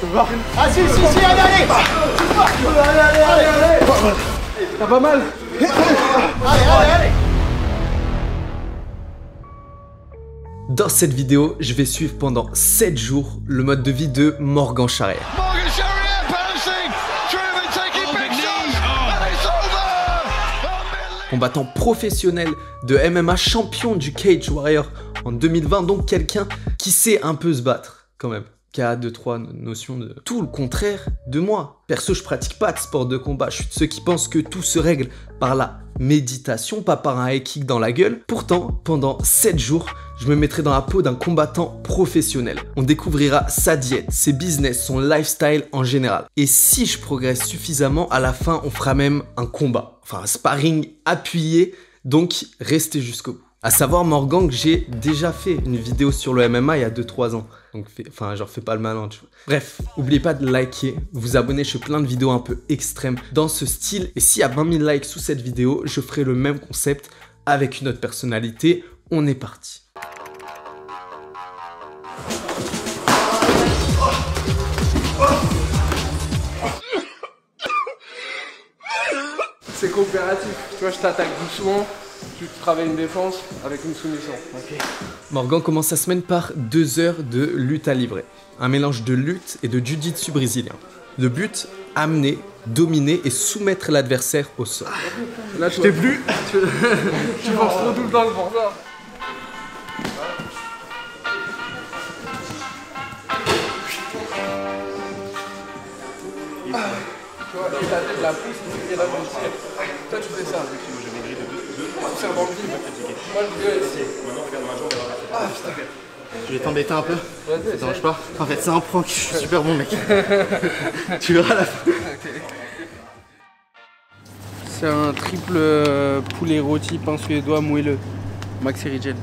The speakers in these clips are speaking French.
Ah si, allez, allez. T'as pas mal. Allez. Dans cette vidéo, je vais suivre pendant 7 jours le mode de vie de Morgan Charrière. Combattant professionnel de MMA, champion du Cage Warrior en 2020, donc quelqu'un qui sait un peu se battre quand même, qui a 2-3 notions de tout le contraire de moi. Perso, je pratique pas de sport de combat, je suis de ceux qui pensent que tout se règle par la méditation, pas par un high kick dans la gueule. Pourtant, pendant 7 jours, je me mettrai dans la peau d'un combattant professionnel. On découvrira sa diète, ses business, son lifestyle en général. Et si je progresse suffisamment, à la fin, on fera même un combat. Enfin, un sparring appuyé, donc restez jusqu'au bout. À savoir, Morgan, que j'ai déjà fait une vidéo sur le MMA il y a 2-3 ans. Donc, genre, fais pas le malin, tu vois. Bref, n'oubliez pas de liker, vous abonner, je fais plein de vidéos un peu extrêmes dans ce style. Et s'il y a 20 000 likes sous cette vidéo, je ferai le même concept avec une autre personnalité. On est parti. C'est coopératif. Tu vois, je t'attaque doucement, tu travailles une défense avec une soumission. Ok. Morgan commence sa semaine par 2 heures de lutte à livrer. Un mélange de lutte et de jiu-jitsu brésilien. Le but, amener, dominer et soumettre l'adversaire au sol. Là, je t'ai plus. Tu penses trop tout le temps pour ça. Tu vois, et la tête la pousse et là je tire. Toi tu fais ça. Moi j'ai maigri de 2. Tu sers dans le vide. Moi je vais essayer. Maintenant regarde ma jambe. Ah putain. Je vais t'embêter un peu. Ça te dérange pas? En fait, c'est un prank. Je suis super bon, mec. Tu verras la fin. C'est un triple poulet rôti, pain suédois moelleux. Maxi Rigel.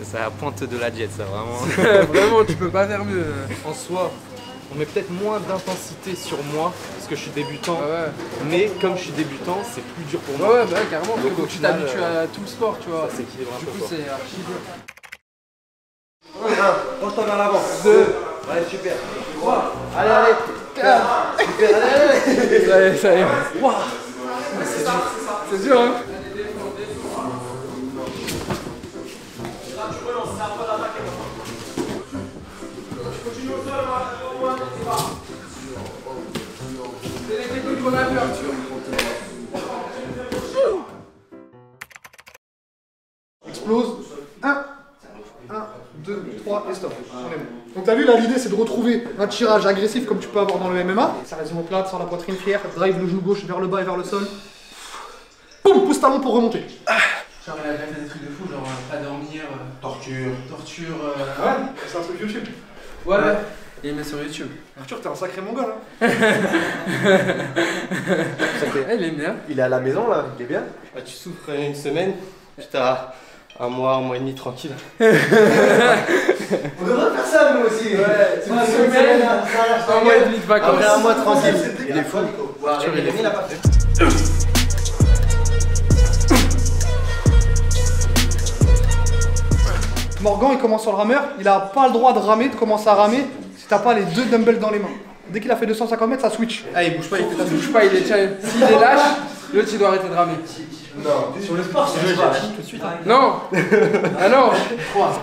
C'est la pointe de la diète, ça, vraiment. Vraiment, tu peux pas faire mieux. En soi, on met peut-être moins d'intensité sur moi, parce que je suis débutant. Ah ouais. Mais comme je suis débutant, c'est plus dur pour moi. Ouais, bah carrément. Donc au tu t'habitues à tout le sport, tu vois. Ça s'équilibre un peu. Du coup, c'est archi dur. 1, penche-toi vers l'avant. 2, Allez, super. 3, allez. 4, super, allez. Ça y est. Waouh. C'est dur, hein. C'est les techniques qu'on a vu, Arthur. Explose. 1, 2, 3 et stop. Donc t'as vu là, l'idée c'est de retrouver un tirage agressif comme tu peux avoir dans le MMA. Ça reste omoplate, sans la poitrine fière, drive le genou gauche vers le bas et vers le sol. Boum, pouce talon pour remonter. Genre elle a déjà fait des trucs de fou, genre pas dormir, torture. Ouais, c'est un truc YouTube. Ouais. Et il met sur YouTube. Arthur, t'es un sacré mongol hein. Il aime bien. Il est à la maison là, il est bien. Bah, tu souffres une semaine, puis t'as un mois et demi tranquille. On devrait faire ça nous aussi. Ouais, c'est une semaine. Un mois et demi de vacances. Après un mois tranquille. Il est fou. Arthur, il est fou. Morgan il commence sur le rameur, il a pas le droit de ramer, de commencer à ramer si t'as pas les 2 dumbbells dans les mains. Dès qu'il a fait 250 mètres, ça switch. Ah, il bouge pas, il fait ça. Il bouge pas, il est challenge. S'il est lâche, l'autre il doit arrêter de ramer. Non, sur le sport, c'est le tout de suite. Non. Ah non. 3.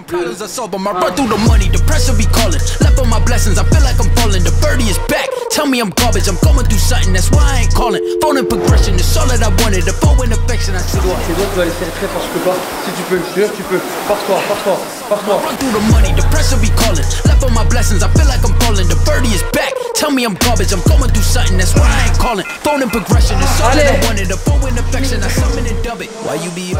Problems I solve 'em. I run through the money, the pressure be calling. Left on my blessings, I feel like I'm falling. The birdie is back. Tell me I'm garbage, I'm going through something, that's why I ain't calling. Phone and progression, it's all that I wanted. The phone and affection, I see. C'est bon, tu vas aller faire très fort, je peux pas. Si tu peux, je te jure, tu peux. Force-toi. Run through the money, the pressure be calling. Left on my blessings, I feel like I'm falling. The birdie is back. Tell me I'm garbage, I'm going through something, that's why I ain't calling. Phone and progression, it's all that I wanted. The phone and affection, I summon and dub it. Why you be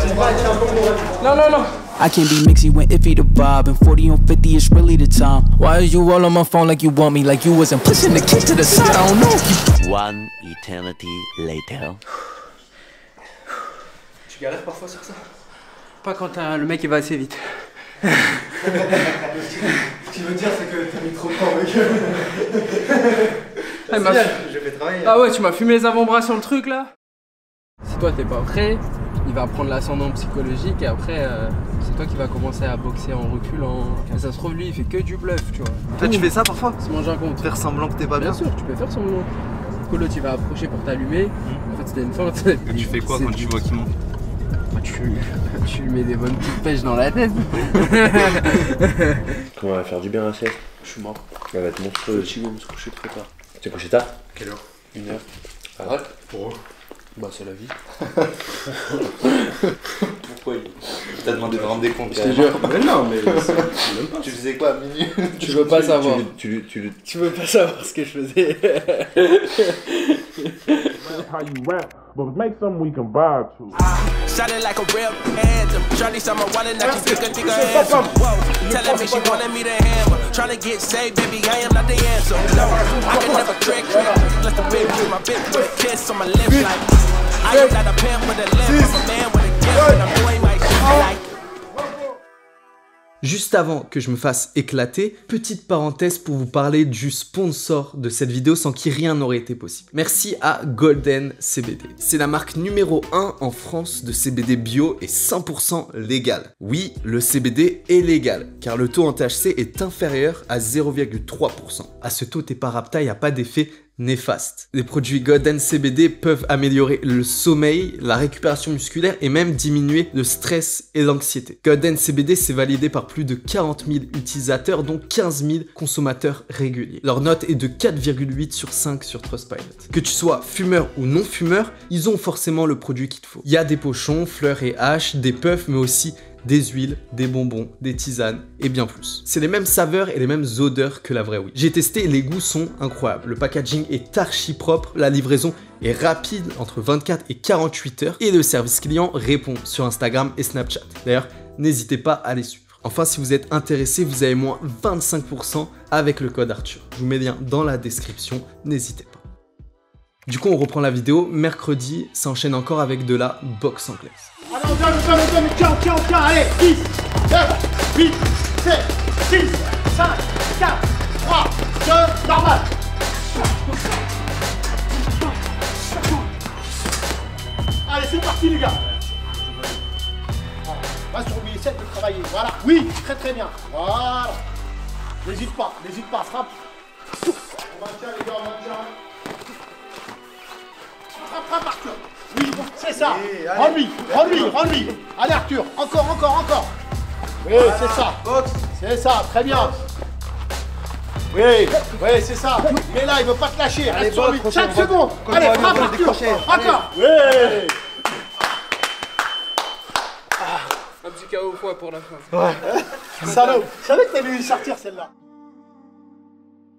Non. I can't be mixy when iffy to Bob, and 40 on 50 is really the time. Why is you all on my phone like you want me, like you wasn't pushing the kid to the side? I don't know if you. One eternity later. Tu galères parfois sur ça? Pas quand le mec il va assez vite. Ce qu'il veut dire, c'est que t'as mis trop de temps avec eux. Ah, Je vais travailler. ah ouais, tu m'as fumé les avant-bras sur le truc là. Si toi t'es pas prêt, il va prendre l'ascendant psychologique et après c'est toi qui vas commencer à boxer en reculant. Et ça se trouve lui il fait que du bluff, tu vois. Toi tu fais ça parfois? Se manger un compte. Faire semblant que t'es pas bien? Bien sûr, tu peux faire semblant. Colo tu vas approcher pour t'allumer. En fait c'était une feinte. Et tu fais quoi quand tu vois qu'il monte? Tu lui mets des bonnes petites pêches dans la tête. Comment on va faire du bien à la sieste? Je suis mort. Elle va être monstrueuse. Je vais me coucher très tard. Tu t'es couché tard? Quelle heure? 1 heure. Ah, Pour eux? Bah c'est la vie. Pourquoi t'as demandé de rendre des comptes? Je te jure. Mais non, mais même pas. Tu faisais quoi à minuit? Tu veux pas savoir. Tu veux pas savoir ce que je faisais. How you rap, but make something we can vibe to. Shot it like a real anthem. Shorty saw my wallet, now she took a nigga handsome. Whoa, telling me she wanted me to hammer. Trying to get saved, baby, I am not the answer. No, I can never trick. Let the big with my bitch with a kiss on my lips like I am not a pimp with a lip. I'm a man with a gift, and I'm doing my shit like. Juste avant que je me fasse éclater, petite parenthèse pour vous parler du sponsor de cette vidéo sans qui rien n'aurait été possible. Merci à Golden CBD. C'est la marque numéro 1 en France de CBD bio et 100% légal. Oui, le CBD est légal, car le taux en THC est inférieur à 0,3%. À ce taux, t'es pas rapta, il n'y a pas d'effet néfaste. Les produits Golden CBD peuvent améliorer le sommeil, la récupération musculaire et même diminuer le stress et l'anxiété. Golden CBD c'est validé par plus de 40 000 utilisateurs dont 15 000 consommateurs réguliers. Leur note est de 4,8 sur 5 sur Trustpilot. Que tu sois fumeur ou non fumeur, ils ont forcément le produit qu'il te faut. Il y a des pochons, fleurs et haches, des puffs mais aussi des huiles, des bonbons, des tisanes et bien plus. C'est les mêmes saveurs et les mêmes odeurs que la vraie weed. J'ai testé et les goûts sont incroyables. Le packaging est archi propre, la livraison est rapide entre 24 et 48 heures et le service client répond sur Instagram et Snapchat. D'ailleurs, n'hésitez pas à les suivre. Enfin, si vous êtes intéressé, vous avez moins 25% avec le code Arthur. Je vous mets le lien dans la description, n'hésitez pas. Du coup, on reprend la vidéo. Mercredi, ça enchaîne encore avec de la boxe anglaise. Allez, on donne, allez, 10, 9, 8, 7, 6, 5, 4, 3, 2, normal. Allez, c'est parti les gars. Va sur lui, essaie de travailler, voilà. Oui, très très bien, voilà. N'hésite pas, frappe. On maintient les gars, on maintient. Frappe Arthur. Oui, c'est ça. Rends-lui. Allez Arthur, encore. Oui, c'est ça. C'est ça, très bien. Oui, c'est ça. Il est là, il veut pas te lâcher. Reste sur lui. 5 secondes. Allez, frappe Arthur. Encore. Oui. Un petit KO au foie pour la fin. Salaud. Je savais que t'allais lui sortir celle-là.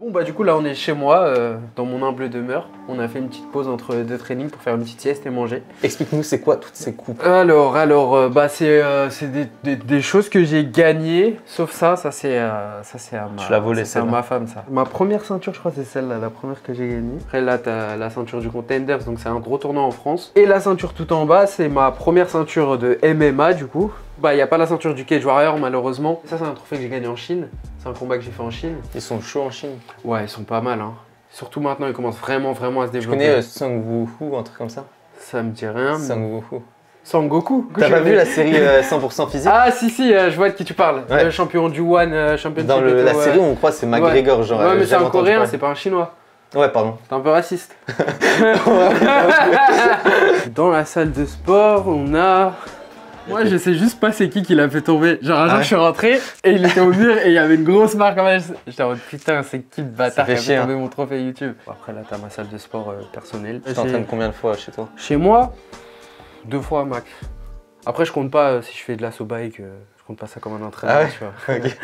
Bon bah du coup là on est chez moi, dans mon humble demeure. On a fait une petite pause entre deux trainings pour faire une petite sieste et manger. Explique-nous c'est quoi toutes ces coupes? Alors bah c'est des choses que j'ai gagnées, sauf ça c'est à ma, tu l'as volé, c'est à ma femme ça. Ma première ceinture je crois c'est celle-là, la première que j'ai gagnée. Après là t'as la ceinture du Contenders, donc c'est un gros tournoi en France. Et la ceinture tout en bas c'est ma première ceinture de MMA du coup. Bah y a pas la ceinture du Cage Warrior malheureusement. Ça c'est un trophée que j'ai gagné en Chine. C'est un combat que j'ai fait en Chine. Ils sont chauds en Chine. Ouais ils sont pas mal hein. Surtout maintenant ils commencent vraiment à se développer. Tu connais Sang Woohoo, un truc comme ça? Ça me dit rien. Sang Woohoo. Sangoku. T'as pas vu la série 100% physique? Ah si je vois de qui tu parles. Ouais. Le champion du One, champion dans la série on croit c'est McGregor genre. Ouais mais c'est un coréen, c'est pas un chinois. Ouais pardon. T'es un peu raciste. Dans la salle de sport on a... Moi je sais juste pas c'est qui l'a fait tomber. Genre un jour je suis rentré et il était au mur et il y avait une grosse marque quand même. J'étais en mode putain c'est qui le bâtard qui a fait tomber mon trophée YouTube. Après là t'as ma salle de sport personnelle. Tu t'entraînes combien de fois chez toi? Chez moi 2 fois max. Après je compte pas si je fais de l'assaut bike, je compte pas ça comme un entraînement tu vois. Okay.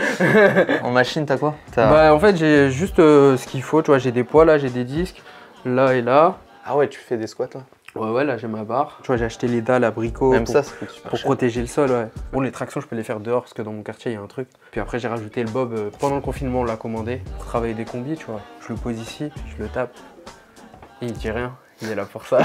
En machine t'as quoi? Bah en fait j'ai juste ce qu'il faut, tu vois, j'ai des poids là, j'ai des disques, là et là. Ah ouais tu fais des squats là? Ouais, là j'ai ma barre. Tu vois, j'ai acheté les dalles abricots même ça coûte super pour cher. Protéger le sol, ouais. Bon, les tractions, je peux les faire dehors parce que dans mon quartier, il y a un truc. Puis après, j'ai rajouté le bob pendant le confinement, on l'a commandé pour travailler des combis, tu vois. Je le pose ici, je le tape. Et il dit rien, il est là pour ça.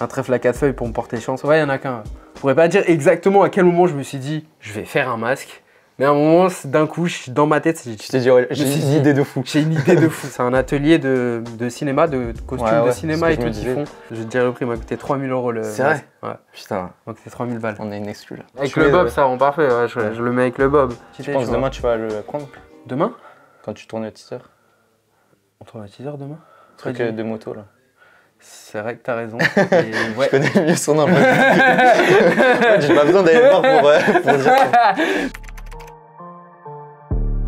Un trèfle à 4 feuilles pour me porter chance. Ouais, il y en a qu'un. Je pourrais pas dire exactement à quel moment je me suis dit, je vais faire un masque. Mais à un moment, d'un coup, dans ma tête, Je t'ai dit, ouais, j'ai une idée de fou. J'ai une idée de fou. C'est un atelier de cinéma, de costumes de cinéma et tout qu'ils font. Je vais te dire le prix, il m'a coûté 3 000 € le. C'est vrai? Ouais. Putain. Donc c'est 3 000 balles. On a une exclue là. Avec le bob, ça rend parfait. Ouais, je le mets avec le bob. Je pense demain tu vas le prendre. Demain? Quand tu tournes le teaser. On tourne le teaser demain? Truc de moto là. C'est vrai que t'as raison. Et ouais. Je connais mieux son nom. J'ai pas besoin d'aller le voir pour dire ça.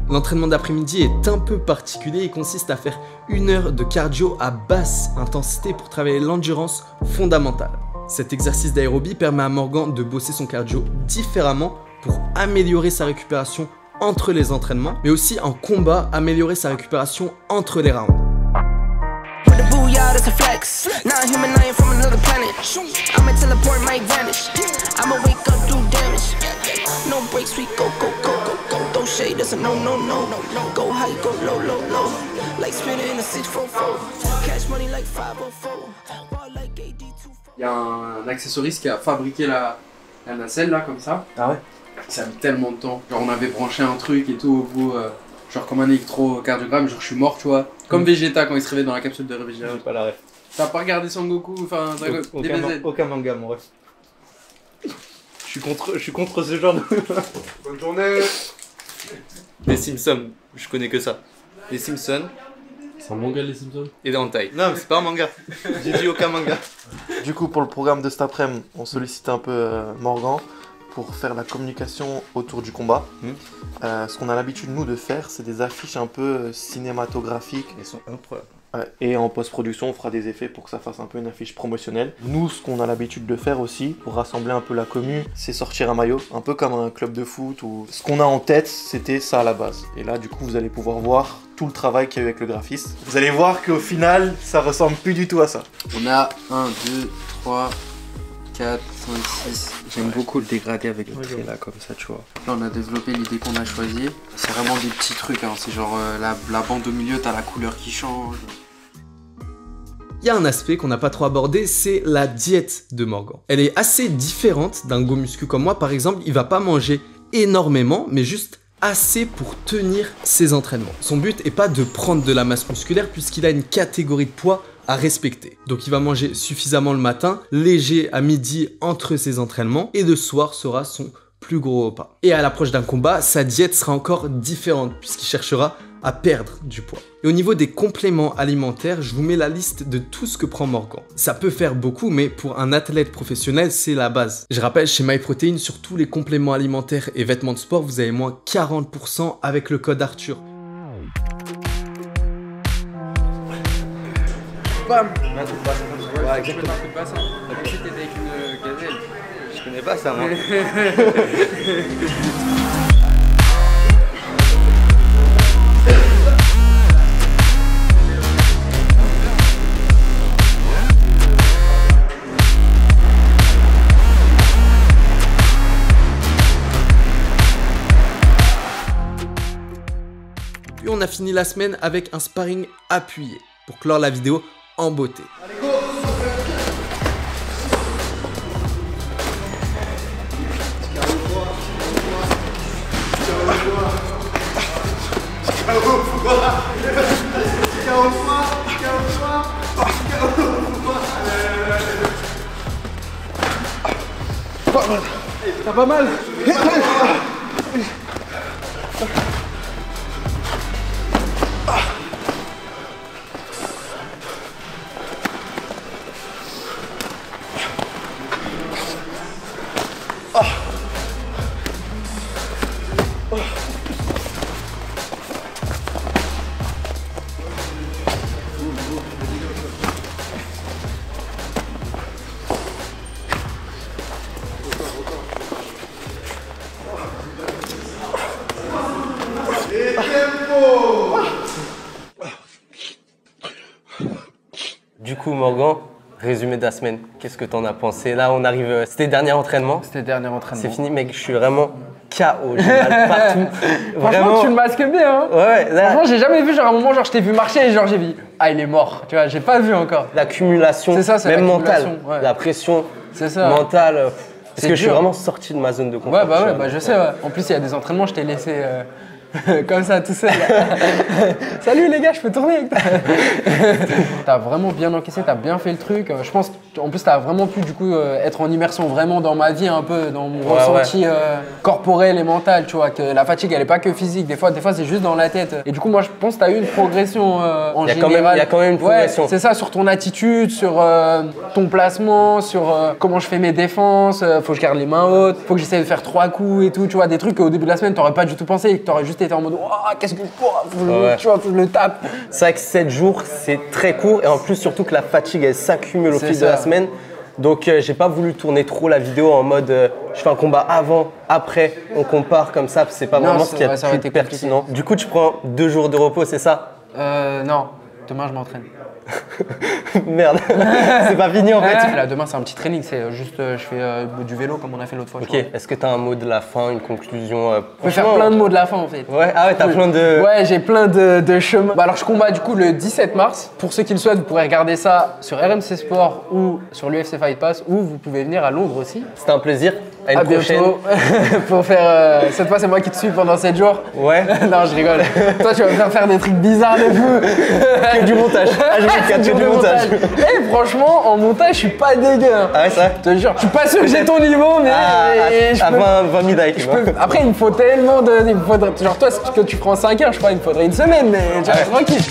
L'entraînement d'après-midi est un peu particulier et consiste à faire 1 heure de cardio à basse intensité pour travailler l'endurance fondamentale. Cet exercice d'aérobie permet à Morgan de bosser son cardio différemment pour améliorer sa récupération entre les entraînements, mais aussi en combat, améliorer sa récupération entre les rounds. Il y a un accessoriste qui a fabriqué la nacelle là comme ça. Ah ouais? Ça a mis tellement de temps. Genre on avait branché un truc et tout au bout, genre comme un électrocardiogramme, genre je suis mort tu vois. Comme Vegeta quand il se réveille dans la capsule de Vegeta. J'ai pas la ref. T'as pas regardé Son Goku, enfin Aucun manga mon ref. Je suis contre ce genre de... Bonne journée. Les Simpsons, je connais que ça. Les Simpsons. C'est un manga les Simpsons? Et dans Hentai. Non mais c'est pas un manga. J'ai dit aucun manga. Du coup, pour le programme de cet après-midi, on sollicite un peu Morgan pour faire la communication autour du combat. Ce qu'on a l'habitude, nous, de faire, c'est des affiches un peu cinématographiques. Ils sont incroyables. Et en post-production, on fera des effets pour que ça fasse un peu une affiche promotionnelle. Nous, ce qu'on a l'habitude de faire aussi, pour rassembler un peu la commu, c'est sortir un maillot, un peu comme un club de foot. Ou... Ce qu'on a en tête, c'était ça à la base. Et là, du coup, vous allez pouvoir voir tout le travail qu'il y a eu avec le graphiste. Vous allez voir qu'au final, ça ressemble plus du tout à ça. On a 1, 2, 3, 4, 5, 6. J'aime beaucoup le dégradé avec le trait là, comme ça, tu vois. Là, on a développé l'idée qu'on a choisie. C'est vraiment des petits trucs, hein. C'est genre la bande au milieu, t'as la couleur qui change. Il y a un aspect qu'on n'a pas trop abordé, c'est la diète de Morgan. Elle est assez différente d'un go muscu comme moi, par exemple, il va pas manger énormément, mais juste assez pour tenir ses entraînements. Son but est pas de prendre de la masse musculaire puisqu'il a une catégorie de poids à respecter. Donc il va manger suffisamment le matin, léger à midi entre ses entraînements, et le soir sera son plus gros repas. Et à l'approche d'un combat, sa diète sera encore différente puisqu'il cherchera à perdre du poids. Et au niveau des compléments alimentaires, je vous mets la liste de tout ce que prend Morgan. Ça peut faire beaucoup, mais pour un athlète professionnel, c'est la base. Je rappelle, chez MyProtein, sur tous les compléments alimentaires et vêtements de sport, vous avez moins 40% avec le code Arthur. Bam! Ouais, exactement. Un coup de bassin. La petite était avec une gazelle. Je connais pas ça moi. Puis on a fini la semaine avec un sparring appuyé pour clore la vidéo en beauté. Allez, go! T'as pas mal? Du coup, Morgan, résumé de la semaine, qu'est-ce que t'en as pensé? Là, on arrive, c'était le dernier entraînement. C'était le dernier entraînement. C'est fini, mec, je suis vraiment KO, j'ai mal partout. Franchement, tu le masques bien, hein. Ouais, là... Franchement, j'ai jamais vu, genre, à un moment, genre, je t'ai vu marcher et genre, j'ai vu, ah, il est mort, tu vois, j'ai pas vu encore. L'accumulation, c'est ça, c'est même mentale, ouais. la pression c'est ça. mentale. Parce que je suis vraiment sorti de ma zone de confort. Ouais, bah ouais, je sais. Ouais. En plus, il y a des entraînements, je t'ai laissé comme ça, tout seul. Salut les gars, je peux tourner avec toi. T'as vraiment bien encaissé, t'as bien fait le truc. Je pense qu'en plus, t'as vraiment pu du coup être en immersion vraiment dans ma vie, un peu dans mon ressenti corporel et mental, tu vois. Que la fatigue, elle est pas que physique. Des fois c'est juste dans la tête. Et du coup, moi, je pense que t'as eu une progression en général. Il y a quand même une progression. Ouais, c'est ça, sur ton attitude, sur ton placement, sur comment je fais mes défenses. Faut que je garde les mains hautes, faut que j'essaie de faire 3 coups et tout, tu vois. Des trucs qu'au début de la semaine, t'aurais pas du tout pensé et que t'aurais juste été en mode oh, qu'est-ce que tu vois, faut que je le tape. C'est vrai que 7 jours, c'est très court et en plus, surtout que la fatigue, elle s'accumule au fil de la semaine. Donc, j'ai pas voulu tourner trop la vidéo en mode je fais un combat avant, après, on compare comme ça, c'est pas vraiment ce qui est le plus pertinent. Du coup, tu prends 2 jours de repos, c'est ça? Non, demain je m'entraîne. Merde, c'est pas fini en fait. Là, demain c'est un petit training, c'est juste je fais du vélo comme on a fait l'autre fois. Ok, est-ce que t'as un mot de la fin, une conclusion Je peux faire plein de mots de la fin en fait. Ouais, ah ouais, t'as plein de... Ouais, j'ai plein de chemins. Bah, alors je combats du coup le 17 mars. Pour ceux qui le souhaitent, vous pourrez regarder ça sur RMC Sport ou sur l'UFC Fight Pass ou vous pouvez venir à Londres aussi. C'était un plaisir. À une prochaine. Pour faire. Cette fois, c'est moi qui te suis pendant 7 jours. Ouais. Non, je rigole. Toi, tu vas me faire des trucs bizarres de fou. Que du montage. Que du montage. Eh, franchement, en montage, je suis pas dégueu. Ah ouais, ça? Je te jure. Je suis pas sûr que j'ai ton niveau, mais. À 20 000 likes. Après, il me faut tellement de. Genre, toi, ce que tu prends 5 heures, je crois, il me faudrait une semaine, mais tu vois, tranquille.